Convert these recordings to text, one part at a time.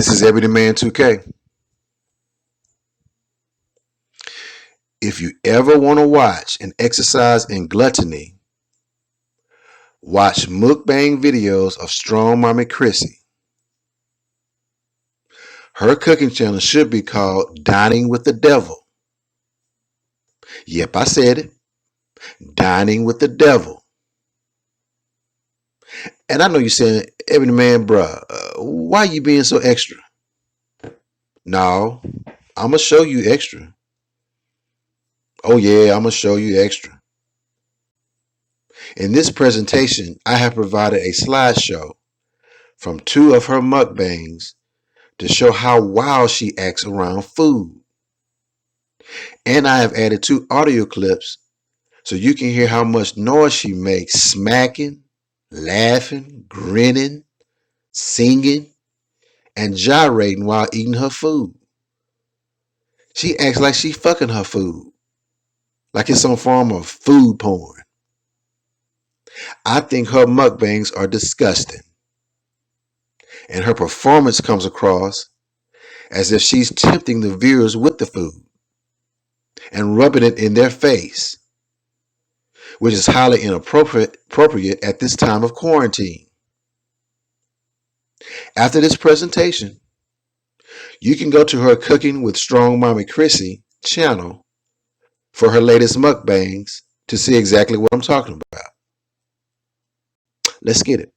This is EbonyMan2K. If you ever want to watch an exercise in gluttony, watch mukbang videos of strong mommy CHRISSY. Her cooking channel should be called Dining with the Devil. Yep, I said it. Dining with the Devil. And I know you're saying, Ebony Man, bruh, why you being so extra? No, I'm going to show you extra. Oh yeah, I'm going to show you extra. In this presentation, I have provided a slideshow from 2 of her mukbangs to show how wild she acts around food. And I have added 2 audio clips so you can hear how much noise she makes smacking, laughing, grinning, singing, and gyrating while eating her food. She acts like she fucking her food, like it's some form of food porn. I think her mukbangs are disgusting, and her performance comes across as if she's tempting the viewers with the food and rubbing it in their face, which is highly inappropriate at this time of quarantine. After this presentation, you can go to her Cooking with Strong Mommy CHRISSY channel for her latest mukbangs to see exactly what I'm talking about. Let's get it.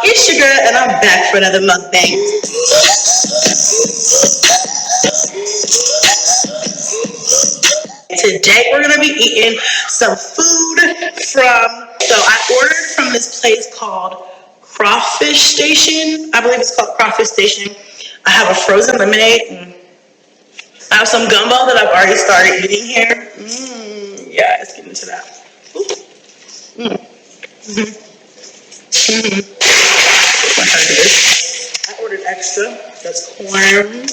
It's your girl, and I'm back for another mukbang. Today we're gonna be eating some food so I ordered from this place called Crawfish Station. I believe it's called Crawfish Station. I have a frozen lemonade. I have some gumbo that I've already started eating here. Yeah, let's get into that. I ordered extra. That's corn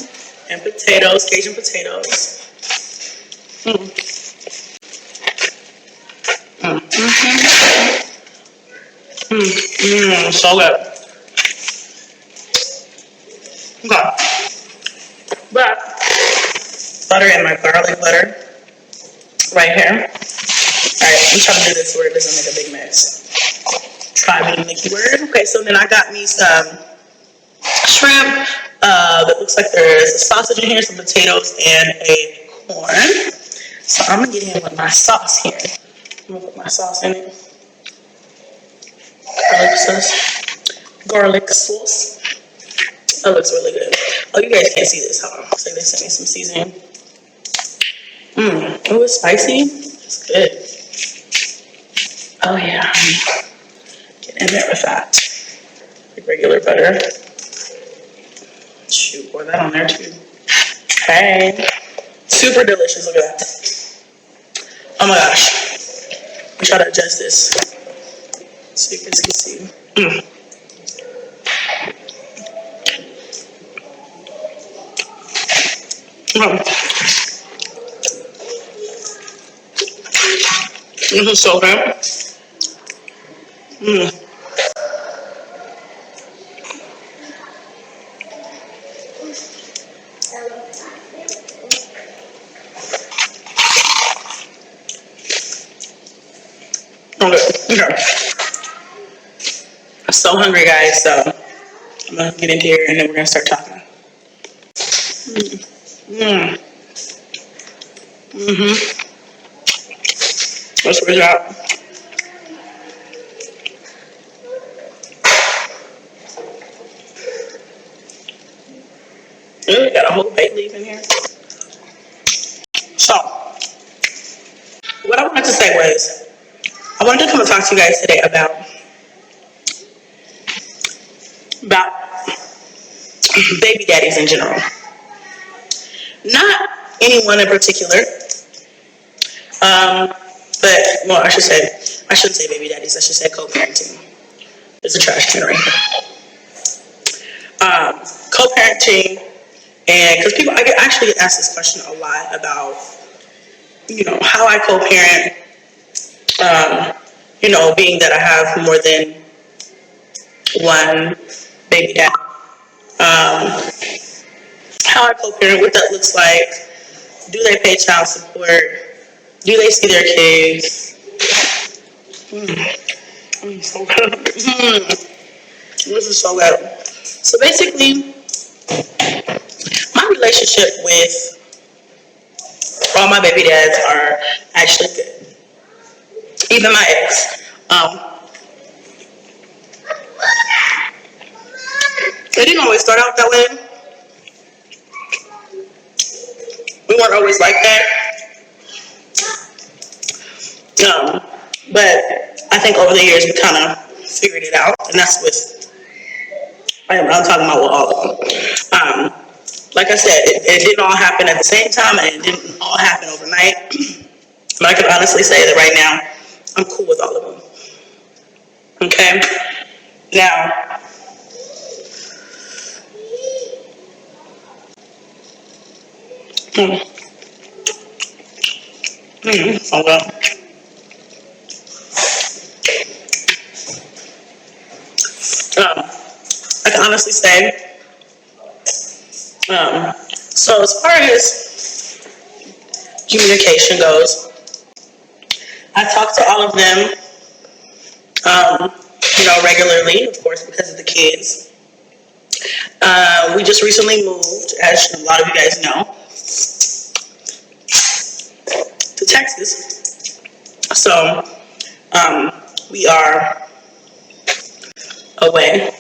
and potatoes, Cajun potatoes. So good. Okay. But butter and my garlic butter right here. Alright, I'm trying to do this where it doesn't make a big mess. Try being Mickey word. Okay, so then I got me some shrimp. That looks like there's a sausage in here, some potatoes, and a corn. So I'm gonna get in with my sauce here. I'm gonna put my sauce in it. Garlic sauce. That looks really good. Oh, you guys can't see this. Hold on. Looks like they sent me some seasoning. Oh, it's spicy. It's good. Oh yeah. Get in there with that. Like regular butter. Shoot, pour that on there too. Hey. Super delicious. Look at that. Oh my gosh. Let me try to adjust this so you guys can see. This is so good. Okay. I'm so hungry, guys, so I'm gonna get into here and then we're gonna start talking. Let's switch out. Ooh, got a whole bay leaf in here. So, what I wanted to say was, I wanted to come and talk to you guys today about baby daddies in general. Not anyone in particular, but, well, I shouldn't say baby daddies, I should say co-parenting. There's a trash can right here. Co-parenting, and because people, I actually get asked this question a lot about, how I co-parent, being that I have more than one baby dad. How I co-parent, what that looks like. Do they pay child support? Do they see their kids? So good. This is so good. So basically, my relationship with all my baby dads are actually good. Even my ex. It didn't always start out that way. We weren't always like that. But I think over the years we kind of figured it out, and that's with, I'm talking about with all of them. Like I said, it didn't all happen at the same time, and it didn't all happen overnight. But I can honestly say that right now, I'm cool with all of them. Okay? Now, oh well. I can honestly say, so as far as communication goes, I talk to all of them, regularly, of course, because of the kids. We just recently moved, as a lot of you guys know, to Texas. So, we are away.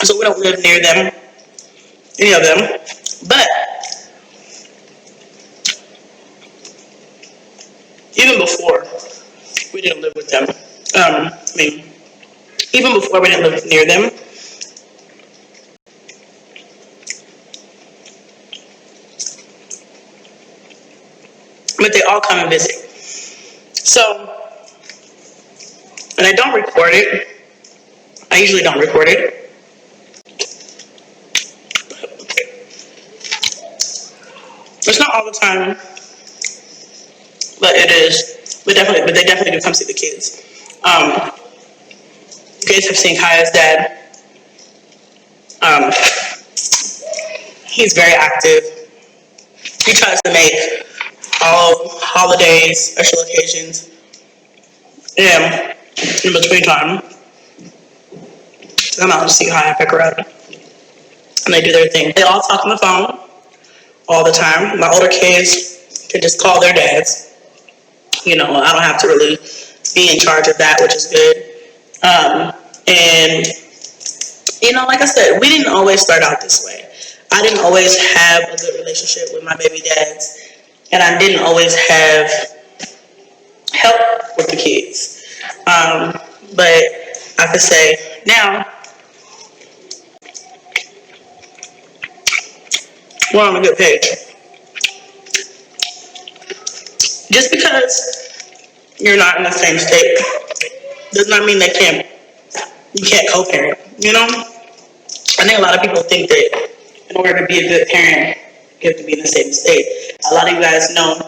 So we don't live near them, any of them. But even before we didn't live with them, even before we didn't live near them, but they all come and visit. So, and I don't record it. I usually don't record it. It's not all the time, but it is. But they definitely do come see the kids. You guys have seen Kaya's dad. He's very active. He tries to make all holidays, special occasions, and in between time, come out and see Kaya, pick her up, and they do their thing. They all talk on the phone all the time. My older kids can just call their dads. I don't have to really be in charge of that, which is good. And like I said, we didn't always start out this way. I didn't always have a good relationship with my baby dads, and I didn't always have help with the kids. But I could say now we're on a good page. Just because you're not in the same state does not mean you can't co-parent, I think a lot of people think that in order to be a good parent, you have to be in the same state. A lot of you guys know,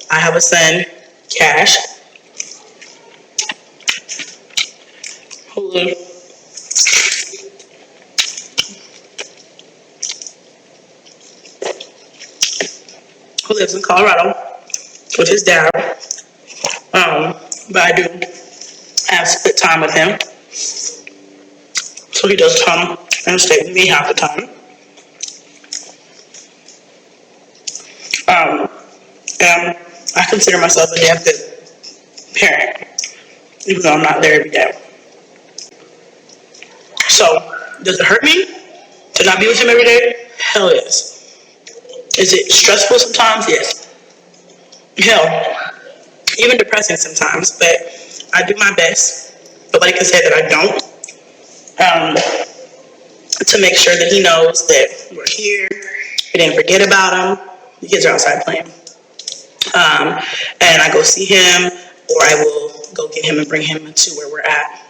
I have a son, Cash, who lives in Colorado with his dad. But I do have split time with him. So he does come and stay with me half the time. And I consider myself a damn good parent, even though I'm not there every day. So, does it hurt me to not be with him every day? Hell yes. Is it stressful sometimes? Yes. Hell, even depressing sometimes, but I do my best. Nobody can say that I don't. To make sure that he knows that we're here. We didn't forget about him. The kids are outside playing. And I go see him, or I will go get him and bring him to where we're at.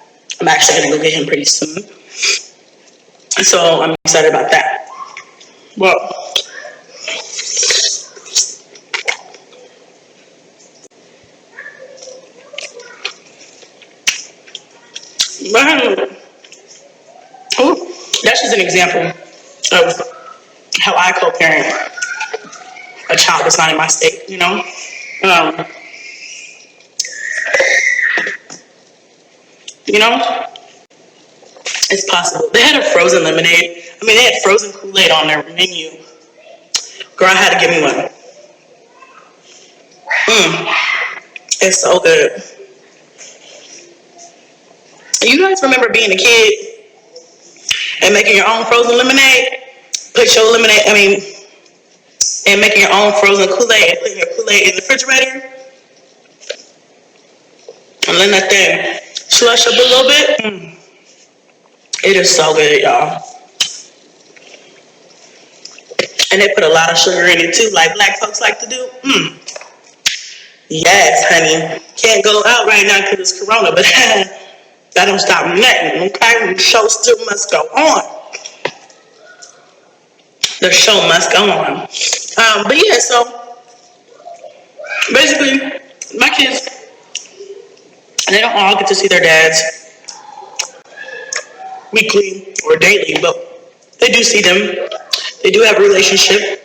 I'm actually going to go get him pretty soon. So I'm excited about that. Well, that's just an example of how I co-parent a child that's not in my state, it's possible. They had a frozen lemonade. They had frozen Kool-Aid on their menu. Girl, I had to give me one. It's so good. You guys remember being a kid and making your own frozen lemonade? And making your own frozen Kool-Aid and putting your Kool-Aid in the refrigerator and letting that thing slush up a little bit. It is so good, y'all. And they put a lot of sugar in it too, like black folks like to do. Yes, honey. Can't go out right now because it's Corona, but that don't stop nothing, okay? The show still must go on. The show must go on. But yeah, so basically, my kids, they don't all get to see their dads weekly or daily, but they do see them. They do have a relationship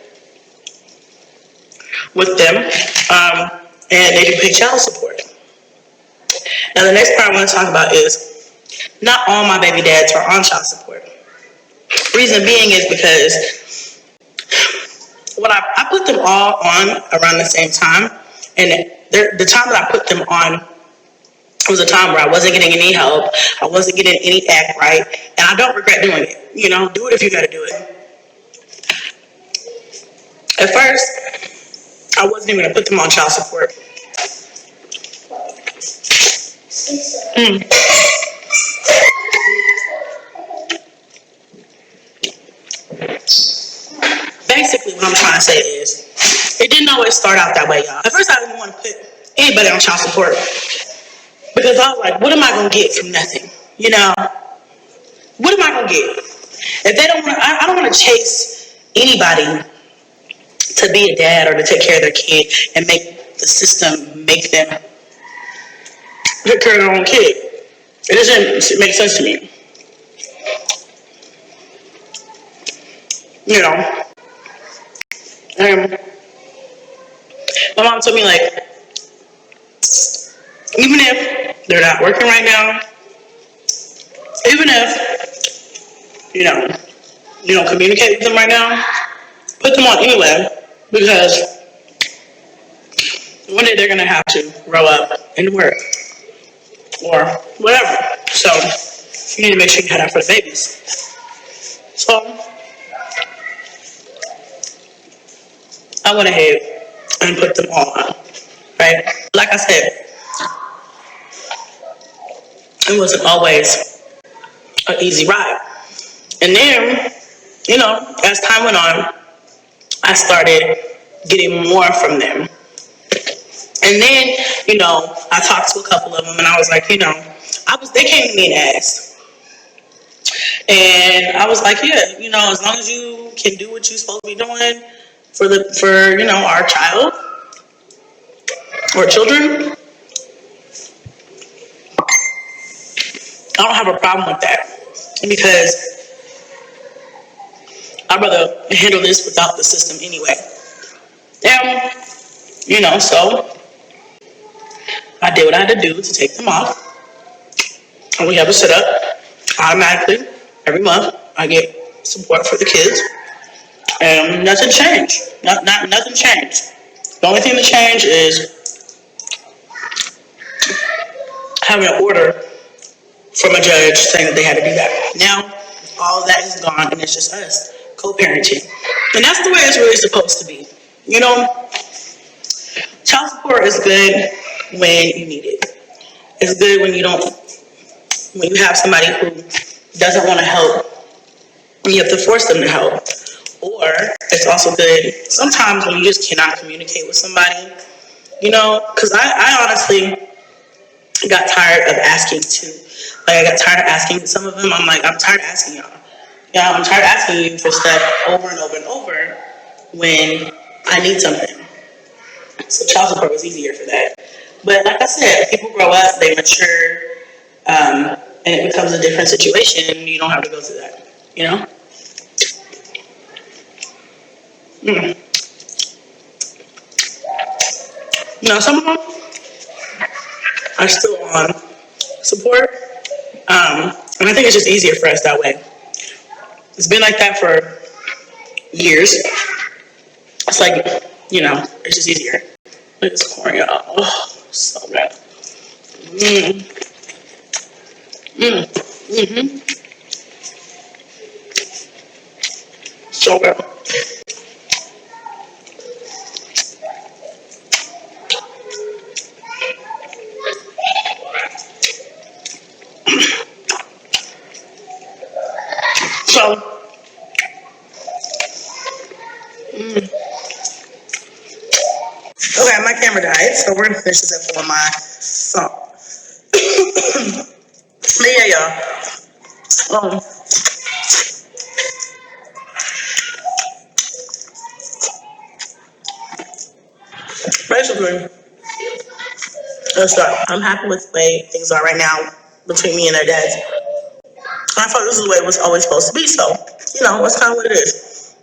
with them, and they do pay child support. Now, the next part I want to talk about is not all my baby dads are on child support. Reason being is because when I put them all on around the same time, and the time that I put them on, It was a time where I wasn't getting any help. I wasn't getting any act right. And I don't regret doing it. You know, do it if you gotta do it. At first, I wasn't even gonna put them on child support. Basically, what I'm trying to say is, it didn't always start out that way, y'all. At first, I didn't want to put anybody on child support because I was like, what am I gonna get from nothing? You know, what am I gonna get? If they don't want, I don't want to chase anybody to be a dad or to take care of their kid and make the system make them take care of their own kid. It doesn't make sense to me. You know, my mom told me, like, even if they're not working right now, even if, you don't communicate with them right now, put them on anyway, because one day they're going to have to grow up and work or whatever. So you need to make sure you head out for the babies. So I went ahead and put them all on, right? Like I said, it wasn't always an easy ride. And then, as time went on, I started getting more from them. And then, I talked to a couple of them and I was like, they came to me and asked. And I was like, yeah, as long as you can do what you're supposed to be doing for our child or children, I don't have a problem with that. Because I'd rather handle this without the system anyway. And, so I did what I had to do to take them off. And we have it set up automatically. Every month, I get support for the kids. And nothing changed. Nothing changed. The only thing that changed is having an order from a judge saying that they had to do that. Now, all of that is gone, and it's just us co-parenting. And that's the way it's really supposed to be. Child support is good when you need it. It's good when you have somebody who doesn't want to help, and you have to force them to help. Or it's also good sometimes when you just cannot communicate with somebody, because I honestly got tired of asking too. Like, I got tired of asking some of them. I'm like, I'm tired of asking y'all. I'm tired of asking you for stuff over and over and over when I need something. So child support was easier for that. But like I said, people grow up, they mature, and it becomes a different situation. You don't have to go through that, some of them are still on support, and I think it's just easier for us that way. It's been like that for years. It's like, it's just easier. Look at this corn, y'all. Oh, so bad. So good. So, okay, my camera died, so we're gonna finish this up on my phone. But yeah, y'all. Basically, I'm happy with the way things are right now between me and their dads. I thought this is the way it was always supposed to be, so, that's kind of what it is.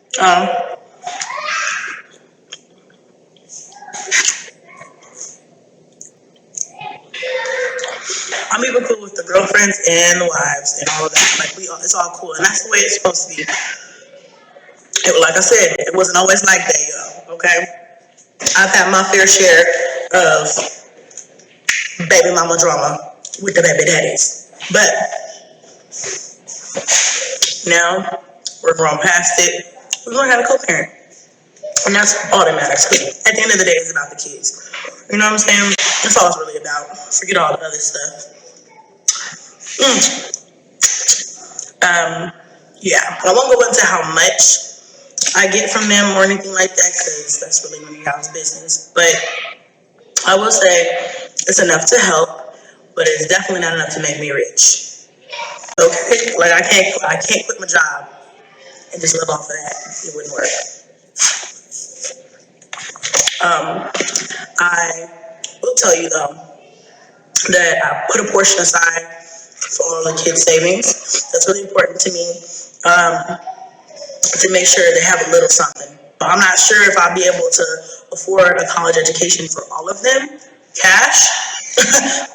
I'm even cool with the girlfriends and the wives and all of that. Like, it's all cool, and that's the way it's supposed to be. Like I said, it wasn't always like that, y'all, okay? I've had my fair share of baby mama drama. with the baby daddies. But now we're grown past it. We're going to have a co-parent. And that's all that matters. Because at the end of the day, it's about the kids. You know what I'm saying? That's all it's really about. Forget all the other stuff. Yeah. I won't go into how much I get from them or anything like that, because that's really none of y'all's business. But I will say it's enough to help, but it's definitely not enough to make me rich. Okay? Like I can't quit my job and just live off of that. It wouldn't work. I will tell you though that I put a portion aside for all the kids' savings. That's really important to me, to make sure they have a little something. I'm not sure if I'll be able to afford a college education for all of them, cash,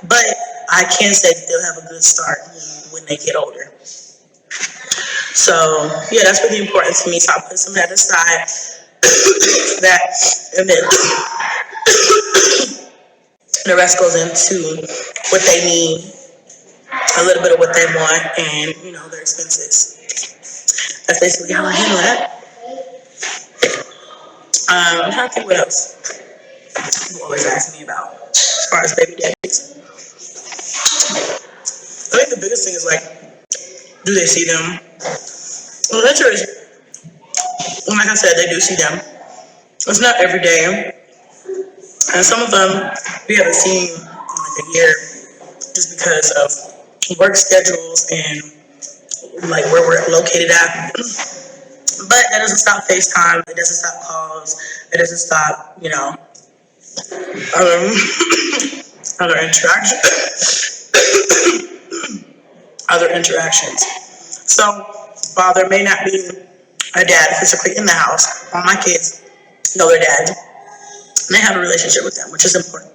but I can say that they'll have a good start when they get older. So yeah, that's really important to me. So I put some of that aside. And then the rest goes into what they need, a little bit of what they want, and their expenses. That's basically how I handle that. I'm trying to think what else people always ask me about as far as baby daddies. I think the biggest thing is like, do they see them? Well, the answer is, like I said, they do see them. It's not every day, and some of them we haven't seen in like a year, just because of work schedules and like where we're located at. But that doesn't stop FaceTime. It doesn't stop calls. It doesn't stop, other interactions. Other interactions. So while there may not be a dad physically in the house, all my kids know their dad, and they have a relationship with them, which is important.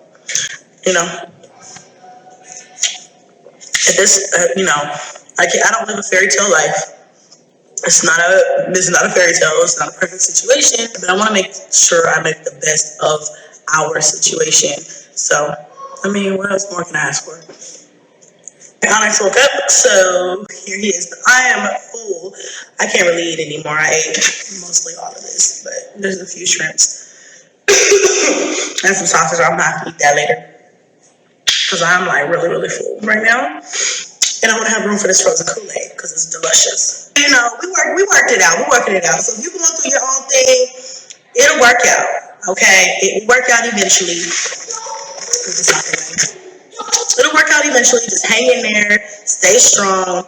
At this, I don't live a fairy tale life. This is not a fairy tale. It's not a perfect situation, but I want to make sure I make the best of our situation. So, what else more can I ask for? Onyx woke up, so here he is. I am full. I can't really eat anymore. I ate mostly all of this, but there's a few shrimps and some sausage. I'm gonna have to eat that later because I'm like really, really full right now. And I want to have room for this frozen Kool-Aid because it's delicious. We worked it out. We're working it out. So if you're going through your own thing, it'll work out. Okay? It will work out eventually. It'll work out eventually. Just hang in there. Stay strong.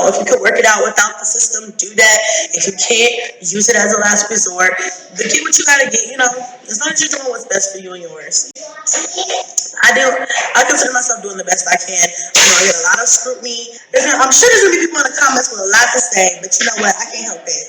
If you could work it out without the system, do that. If you can't, use it as a last resort. But get what you gotta get, as long as you're doing what's best for you and yours. I consider myself doing the best I can. I get a lot of scrutiny. I'm sure there's gonna be people in the comments with a lot to say, but you know what? I can't help it.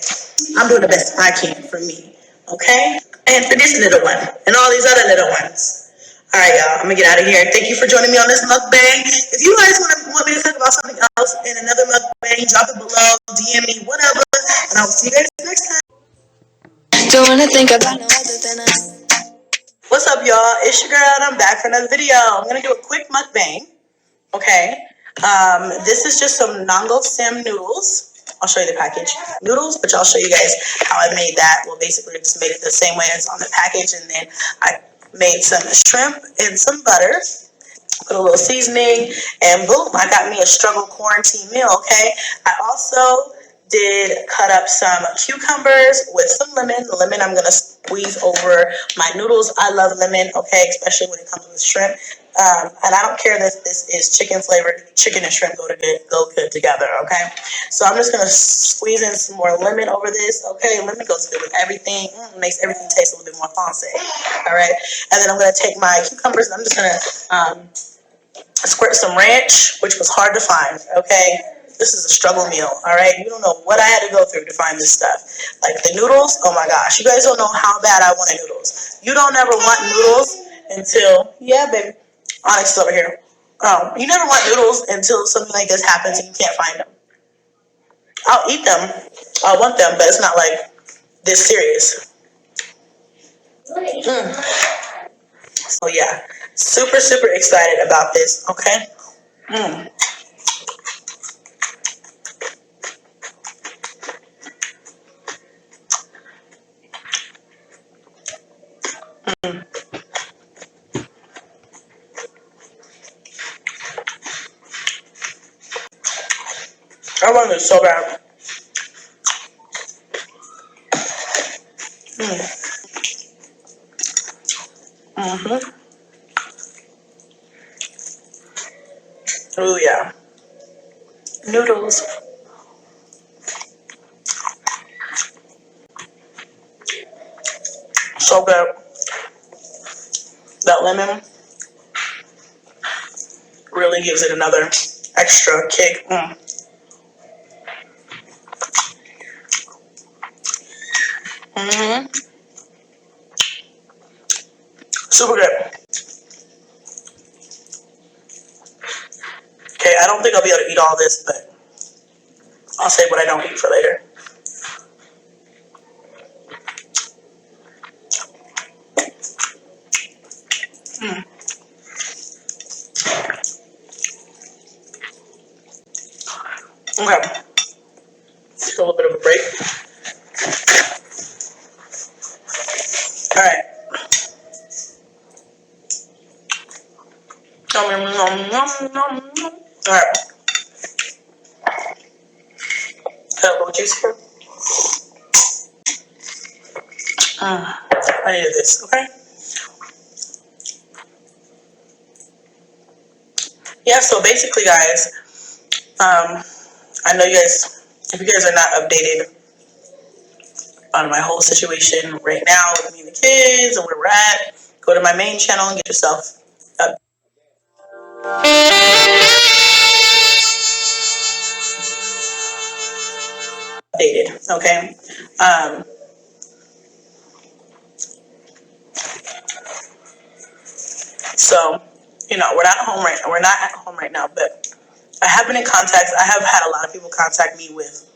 I'm doing the best I can for me. Okay? And for this little one, and all these other little ones. All right, y'all. I'm gonna get out of here. Thank you for joining me on this mukbang. If you guys want me to talk about something else in another mukbang, drop it below, DM me, whatever, and I will see you guys next time. Don't wanna think about no other than us. What's up, y'all? It's your girl, and I'm back for another video. I'm gonna do a quick mukbang. Okay. This is just some Nango Sim noodles. I'll show you the package. Noodles, but I'll show you guys how I made that. Well, basically, I just made it the same way as on the package, and then I made some shrimp and some butter, put a little seasoning, and boom, I got me a struggle quarantine meal, okay? I also did cut up some cucumbers with some lemon. The lemon I'm gonna squeeze over my noodles. I love lemon, okay, especially when it comes with shrimp. And I don't care that this is chicken flavored. Chicken and shrimp go good together, okay? So I'm just gonna squeeze in some more lemon over this, okay? Lemon goes good with everything. Makes everything taste a little bit more fancy, all right? And then I'm gonna take my cucumbers and I'm just gonna squirt some ranch, which was hard to find, okay? This is a struggle meal, all right? You don't know what I had to go through to find this stuff. Like the noodles, oh my gosh. You guys don't know how bad I wanted noodles. You don't ever want noodles until, yeah, baby. Onyx is over here. You never want noodles until something like this happens and you can't find them. I'll eat them. I want them, but it's not like this serious. So yeah. Super, super excited about this, okay? I want this so bad. Oh yeah. Noodles. So good. That lemon really gives it another extra kick. Super good. Okay, I don't think I'll be able to eat all this, but I'll save what I don't eat for later. Okay. Take a little bit of a break. Alright. Alright. Got a little juice here. I needed this, okay? Yeah, so basically, guys, I know you guys, if you guys are not updated on my whole situation right now with me and the kids and where we're at, go to my main channel and get yourself updated, okay? So, you know, we're not at home right now, but I have been in contact. I have had a lot of people contact me with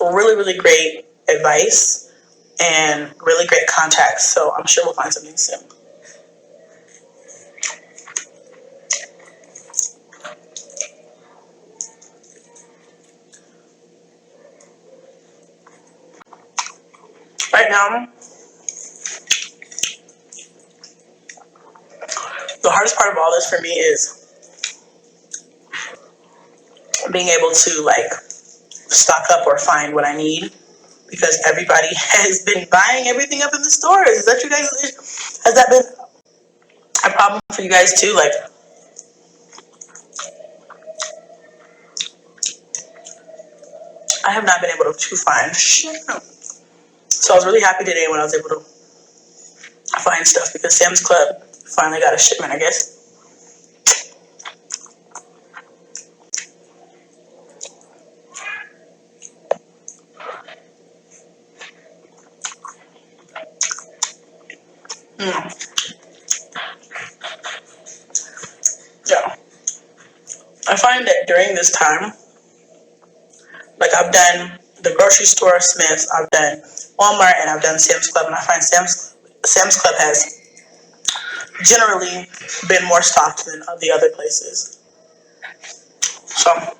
really, really great advice and really great contacts. So I'm sure we'll find something soon. Right now, the hardest part of all this for me is being able to like stock up or find what I need, because everybody has been buying everything up in the stores. Is that you guys? Has that been a problem for you guys too? Like, I have not been able to find shit. So I was really happy today when I was able to find stuff, because Sam's Club finally got a shipment, I guess. Yeah. I find that during this time, like I've done the grocery store, Smith's, I've done Walmart, and I've done Sam's Club, and I find Sam's Club has generally been more stocked than the other places. So I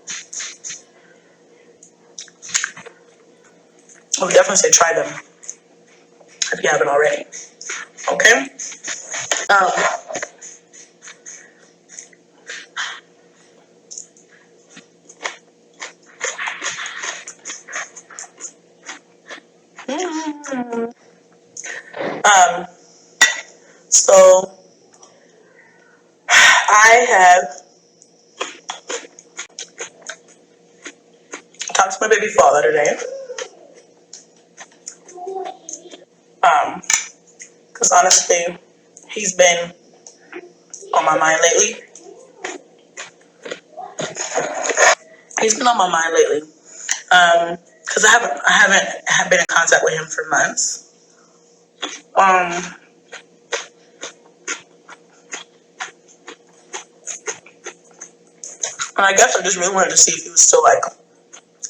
would definitely say try them if you haven't already. Okay. So I have talked to my baby father today. Because honestly, he's been on my mind lately. He's been on my mind lately. Because I haven't been in contact with him for months. And I guess I just really wanted to see if he was still like,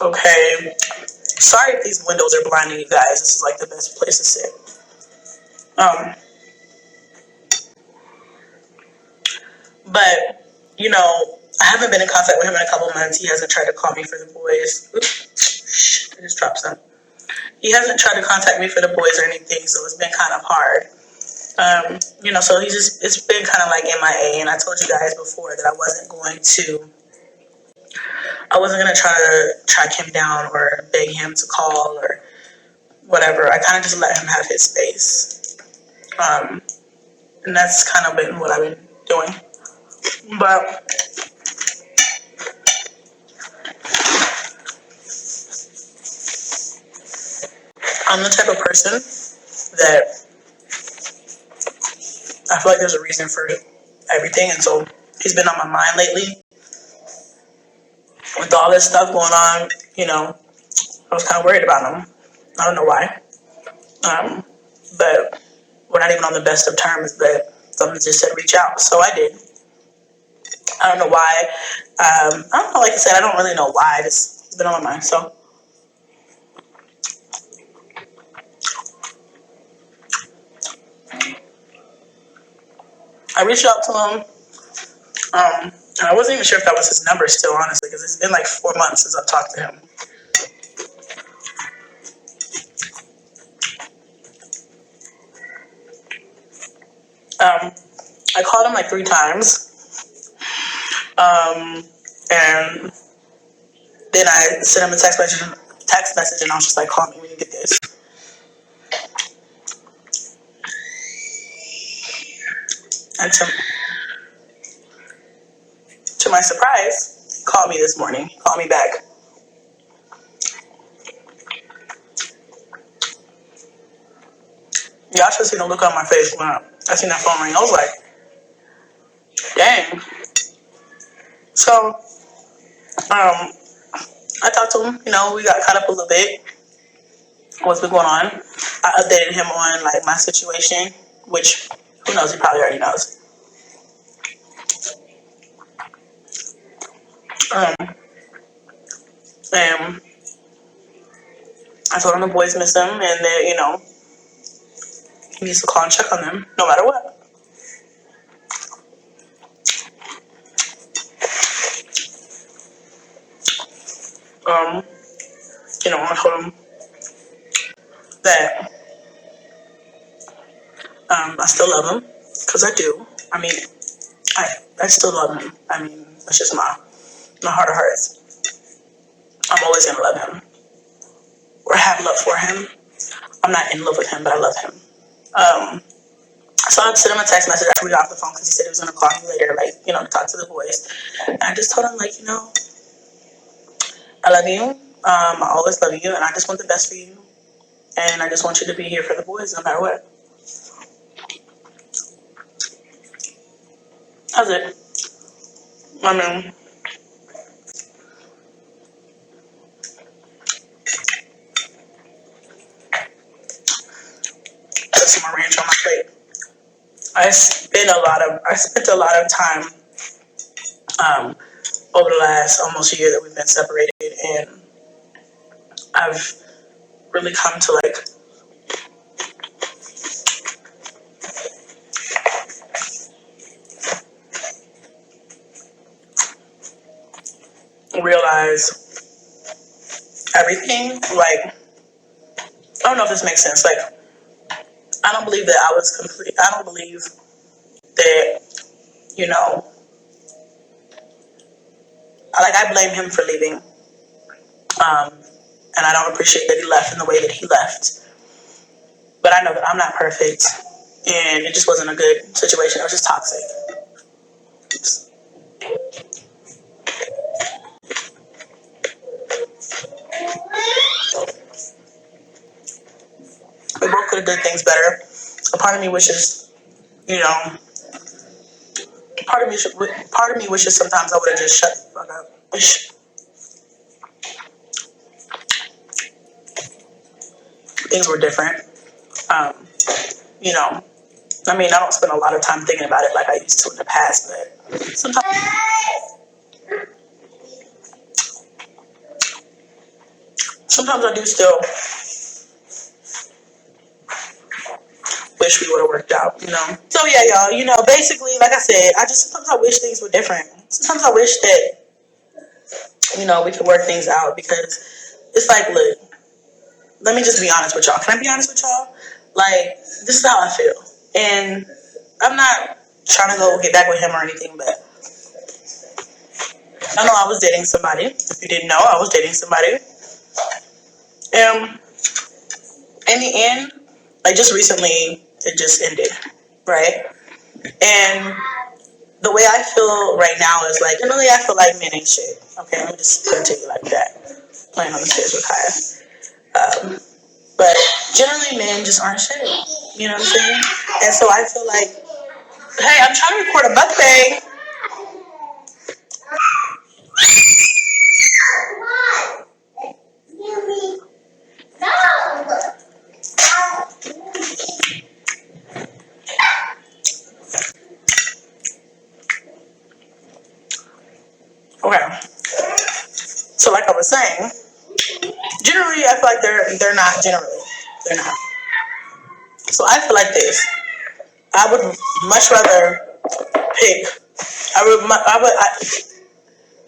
okay. Sorry if these windows are blinding you guys. This is like the best place to sit. But, you know, I haven't been in contact with him in a couple months. He hasn't tried to call me for the boys. Oops, I just dropped some. He hasn't tried to contact me for the boys or anything, so it's been kind of hard. You know, so it's been kind of like MIA, and I told you guys before that I wasn't going to try to track him down or beg him to call or whatever. I kind of just let him have his space. And that's kind of been what I've been doing. But I'm the type of person that I feel like there's a reason for everything, and so he's been on my mind lately. With all this stuff going on, you know, I was kind of worried about him. I don't know why. But we're not even on the best of terms, but someone just said reach out. So I did. I don't know why. I don't know, like I said, I don't really know why. It's been on my mind. So I reached out to him. And I wasn't even sure if that was his number still, honestly, because it's been like 4 months since I've talked to him. I called him like 3 times. And then I sent him a text message, and I was just like, call me when you get this. And to my surprise, he called me this morning. He called me back. Y'all should see the look on my face when I seen that phone ring. I was like, dang. So, I talked to him. You know, we got caught up a little bit. What's been going on? I updated him on like my situation, which who knows? He probably already knows. And I told him the boys miss him, and that, you know, he needs to call and check on them, no matter what. You know, I told him that I still love him, because I do. I mean, I still love him. I mean, that's just my heart of hearts. I'm always gonna love him, or have love for him. I'm not in love with him, but I love him. So I sent him a text message after we got off the phone, because he said he was gonna call me later, like, you know, to talk to the boys. And I just told him, like, you know, I love you. I always love you, and I just want the best for you. And I just want you to be here for the boys, no matter what. That's it. I mean, that's my ranch on my plate. I spent a lot of time over the last almost year that we've been separated, and I've really come to like realize everything. Like, I don't know if this makes sense. Like, I don't believe that I was complete. I don't believe that, you know, I blame him for leaving. And I don't appreciate that he left in the way that he left. But I know that I'm not perfect, and it just wasn't a good situation. It was just toxic. Oops. We both could have done things better. A part of me wishes, you know, part of me wishes sometimes I would have just shut the fuck up. Things were different. You know, I mean, I don't spend a lot of time thinking about it like I used to in the past, but sometimes I do still wish we would have worked out, you know. So yeah, y'all, you know, basically, like I said, sometimes I wish things were different. Sometimes I wish that, you know, we could work things out, because it's like, look, let me just be honest with y'all. Can I be honest with y'all? Like, this is how I feel. And I'm not trying to go get back with him or anything, but I know I was dating somebody. If you didn't know, I was dating somebody. And in the end, like just recently, it just ended, right? And the way I feel right now is like, generally I feel like men ain't shit. Okay, let me just put it to you like that. Playing on the stairs with Kaya. But generally men just aren't shit. You know what I'm saying? And so I feel like, hey, I'm trying to record a mukbang. Okay. So like I was saying, generally I feel like they're not generally. They're not. So I feel like this. I would much rather pick. How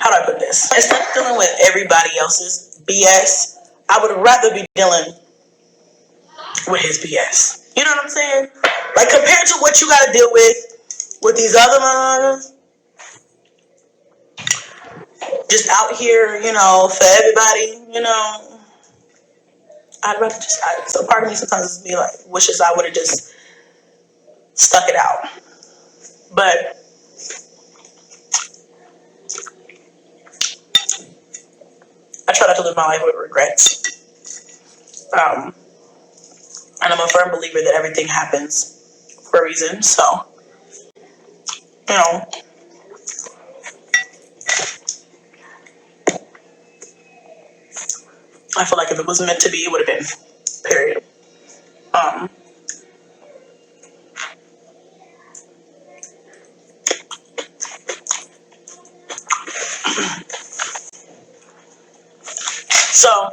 do I put this? Instead of dealing with everybody else's BS, I would rather be dealing with his BS. You know what I'm saying? Like compared to what you got to deal with these other ones, just out here, you know, for everybody, you know. I'd rather just. So part of me sometimes be like, wishes I would have just stuck it out. But I try not to live my life with regrets. And I'm a firm believer that everything happens for a reason. So, you know, I feel like if it was meant to be, it would have been. Period. Um, so,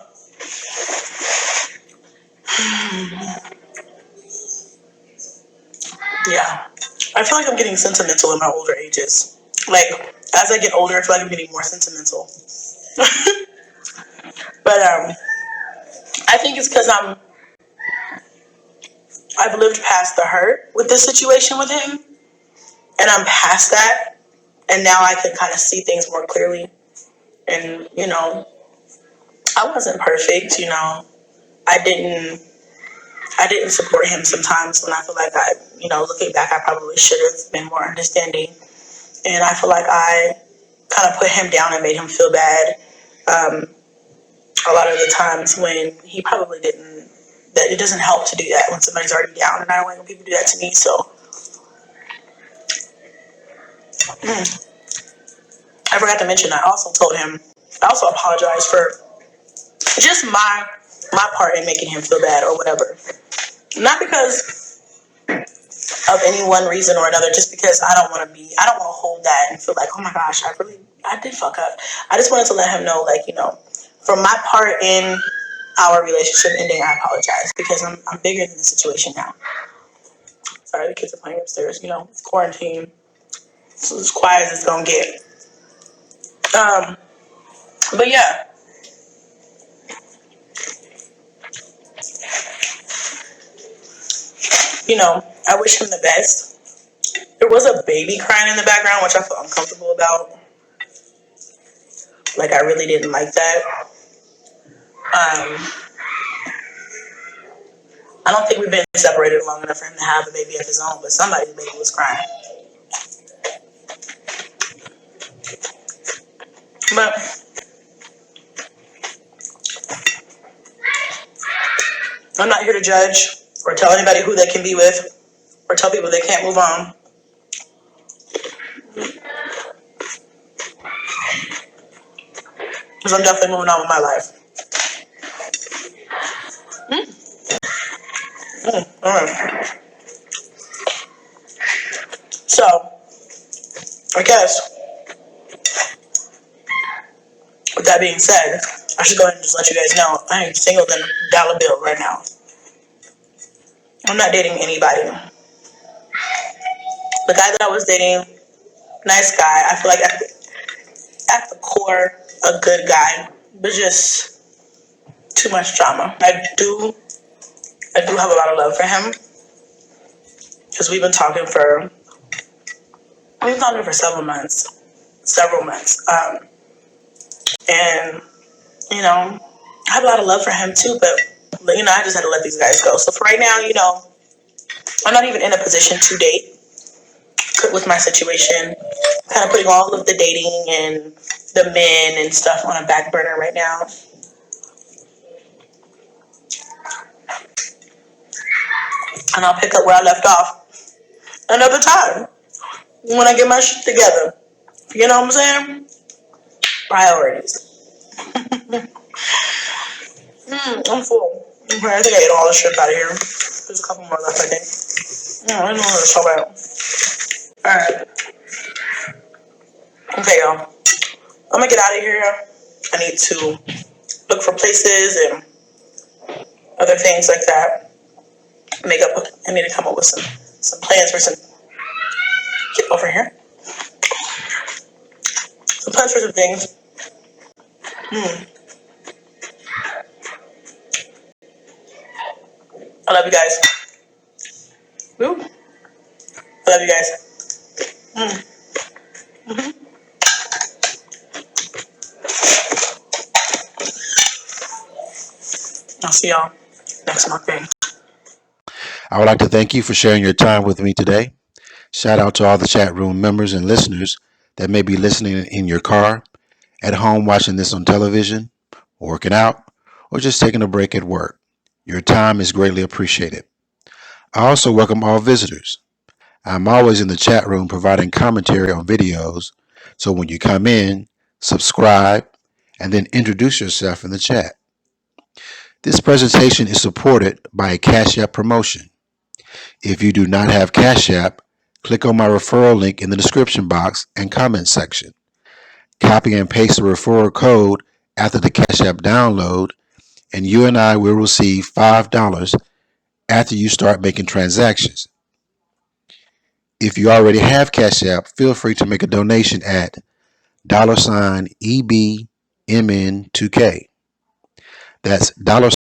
yeah. I feel like I'm getting sentimental in my older ages. Like, as I get older, I feel like I'm getting more sentimental. But I think it's because I've lived past the hurt with this situation with him, and I'm past that, and now I can kind of see things more clearly. And you know, I wasn't perfect. You know, I didn't support him sometimes when I feel like you know, looking back, I probably should have been more understanding. And I feel like I kind of put him down and made him feel bad. A lot of the times when he probably didn't, that it doesn't help to do that when somebody's already down, and I don't like when people do that to me. So I forgot to mention, I also told him, I also apologized for just my part in making him feel bad or whatever. Not because of any one reason or another, just because I don't want to hold that and feel like, oh my gosh, I did fuck up. I just wanted to let him know, like, you know, for my part in our relationship ending, I apologize, because I'm bigger than the situation now. Sorry, the kids are playing upstairs. You know, it's quarantine, so as quiet as it's gonna get. But yeah, you know, I wish him the best. There was a baby crying in the background, which I felt uncomfortable about. Like, I really didn't like that. I don't think we've been separated long enough for him to have a baby of his own, but somebody's baby was crying. But I'm not here to judge or tell anybody who they can be with or tell people they can't move on. Because I'm definitely moving on with my life. All right. So, I guess, with that being said, I should go ahead and just let you guys know I ain't single than a dollar bill right now. I'm not dating anybody. The guy that I was dating, nice guy. I feel like at the core, a good guy, but just too much drama. I do have a lot of love for him because we've been talking for several months. And I have a lot of love for him too, but I just had to let these guys go. So for right now, I'm not even in a position to date with my situation. Kind of putting all of the dating and the men and stuff on a back burner right now. And I'll pick up where I left off another time when I get my shit together. You know what I'm saying? Priorities. I'm full. Okay, I think I ate all the shit out of here. There's a couple more left, I think. I don't know what to talk about. Alright. Okay, y'all. I'm gonna get out of here. I need to look for places and other things like that. I need to come up with some plans for some. Get over here. Some plans for some things. I love you guys. Woo. I love you guys. I'll see y'all next month. I would like to thank you for sharing your time with me today. Shout out to all the chat room members and listeners that may be listening in your car, at home watching this on television, working out, or just taking a break at work. Your time is greatly appreciated. I also welcome all visitors. I'm always in the chat room providing commentary on videos, so when you come in, subscribe, and then introduce yourself in the chat. This presentation is supported by a Cash App promotion. If you do not have Cash App, click on my referral link in the description box and comment section. Copy and paste the referral code after the Cash App download, and you and I will receive $5 after you start making transactions. If you already have Cash App, feel free to make a donation at $EbonyMan2K. That's